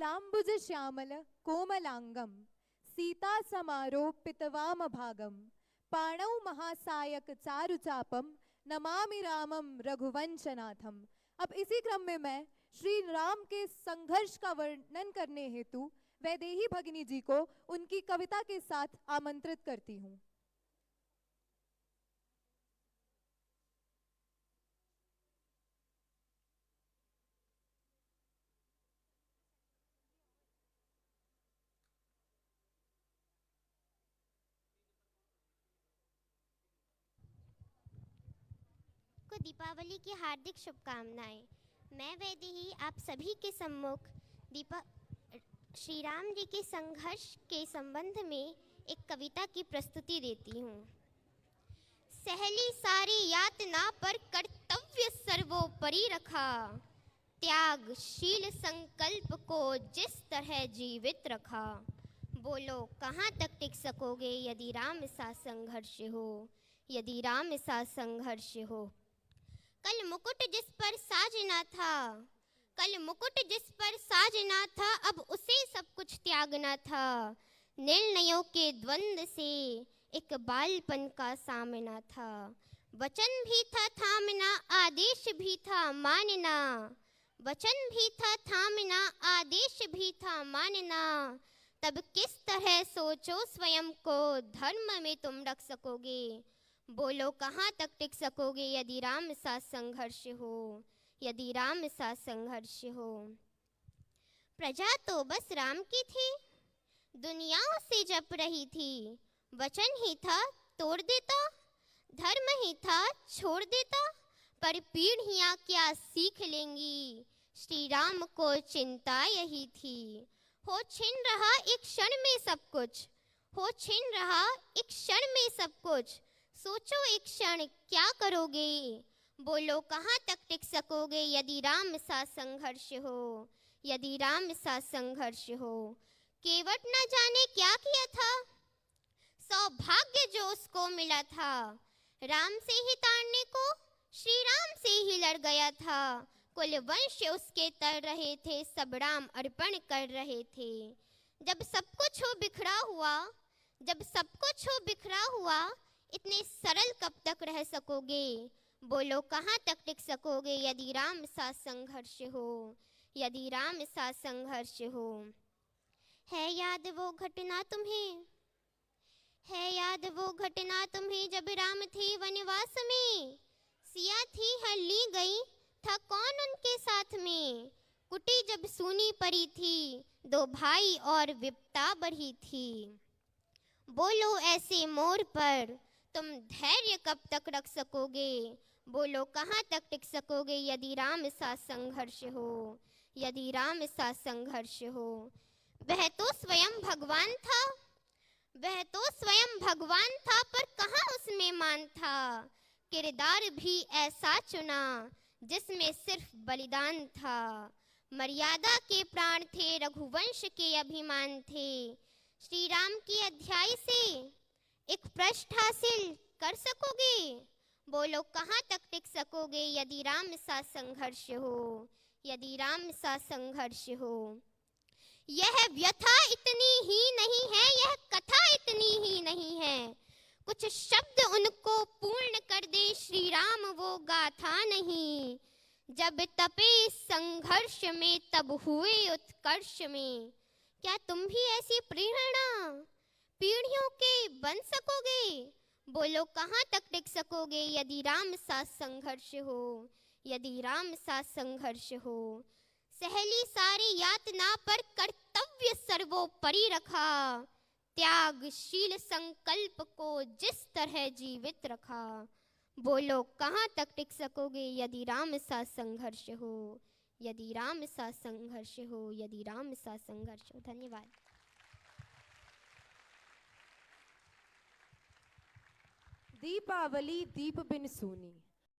तांबुज श्यामल कोमलांगम सीता समारोपितवाम भागम पाणौ महासायक चारुचापम नमामि रामम रघुवंशनाथम। अब इसी क्रम में मैं श्री राम के संघर्ष का वर्णन करने हेतु वैदेही भगिनी जी को उनकी कविता के साथ आमंत्रित करती हूँ। को दीपावली की हार्दिक शुभकामनाएं। मैं वैदेही आप सभी के सम्मुख श्री राम जी के संघर्ष के संबंध में एक कविता की प्रस्तुति देती हूँ। सहली सारी यातना पर कर्तव्य सर्वोपरि रखा, त्यागशील संकल्प को जिस तरह जीवित रखा। बोलो कहाँ तक टिक सकोगे यदि राम सा संघर्ष हो, यदि राम सा संघर्ष हो। कल मुकुट जिस पर साजना था, कल मुकुट जिस पर साजना था, अब उसे सब कुछ त्यागना था। निर्णयों के द्वंद से एक बालपन का सामना था, वचन भी था थामना, आदेश भी था मानना। वचन भी था थामना, आदेश भी था मानना। तब किस तरह सोचो स्वयं को धर्म में तुम रख सकोगे। बोलो कहाँ तक टिक सकोगे यदि राम सा संघर्ष हो, यदि राम सा संघर्ष हो। प्रजा तो बस राम की थी, दुनियाओं से जप रही थी। वचन ही था तोड़ देता, धर्म ही था छोड़ देता। पर पीढ़ियां क्या सीख लेंगी, श्री राम को चिंता यही थी। हो छिन रहा एक क्षण में सब कुछ, हो छिन रहा एक क्षण में सब कुछ। सोचो एक क्षण क्या करोगे। बोलो कहाँ तक टिक सकोगे यदि राम सा संघर्ष हो, यदि राम सा संघर्ष हो। केवट न जाने क्या किया था, सौभाग्य जो उसको मिला था। राम से ही ताड़ने को श्री राम से ही लड़ गया था। कुल वंश उसके तर रहे थे, सब राम अर्पण कर रहे थे। जब सब कुछ हो बिखरा हुआ, जब सब कुछ हो बिखरा हुआ, इतने सरल कब तक रह सकोगे। बोलो कहाँ तक टिक सकोगे यदि राम सा संघर्ष हो, यदि राम सा संघर्ष हो। है याद वो घटना तुम्हें, है याद वो घटना तुम्हें जब राम थे वनवास में। सिया थी हर ली गई, था कौन उनके साथ में। कुटी जब सूनी पड़ी थी, दो भाई और विपता बढ़ी थी। बोलो ऐसे मोड़ पर तुम धैर्य कब तक रख सकोगे। बोलो कहाँ तक टिक सकोगे यदि राम सा संघर्ष हो, यदि राम सा संघर्ष हो। वह तो स्वयं भगवान था, वह तो स्वयं भगवान था, पर कहाँ उसमें मान था। किरदार भी ऐसा चुना जिसमें सिर्फ बलिदान था। मर्यादा के प्राण थे, रघुवंश के अभिमान थे। श्री राम के अध्याय से एक पृष्ठ हासिल कर सकोगे। बोलो कहाँ तक टिक सकोगे यदि राम सा संघर्ष हो, यदि राम सा संघर्ष हो। यह व्यथा इतनी ही नहीं है, यह कथा इतनी ही नहीं है। कुछ शब्द उनको पूर्ण कर दे श्री राम वो गाथा नहीं। जब तपे संघर्ष में तब हुए उत्कर्ष में। क्या तुम भी ऐसी प्रेरणा पीढ़ियों के बन सकोगे। बोलो कहाँ तक टिक सकोगे यदि राम सा संघर्ष हो, यदि राम सा संघर्ष हो। सहली सारी यातना पर कर्तव्य सर्वोपरि रखा, त्यागशील संकल्प को जिस तरह जीवित रखा। बोलो कहाँ तक टिक सकोगे यदि राम सा संघर्ष हो, यदि राम सा संघर्ष हो, यदि राम सा संघर्ष हो। धन्यवाद। दीपावली दीप बिन सूनी।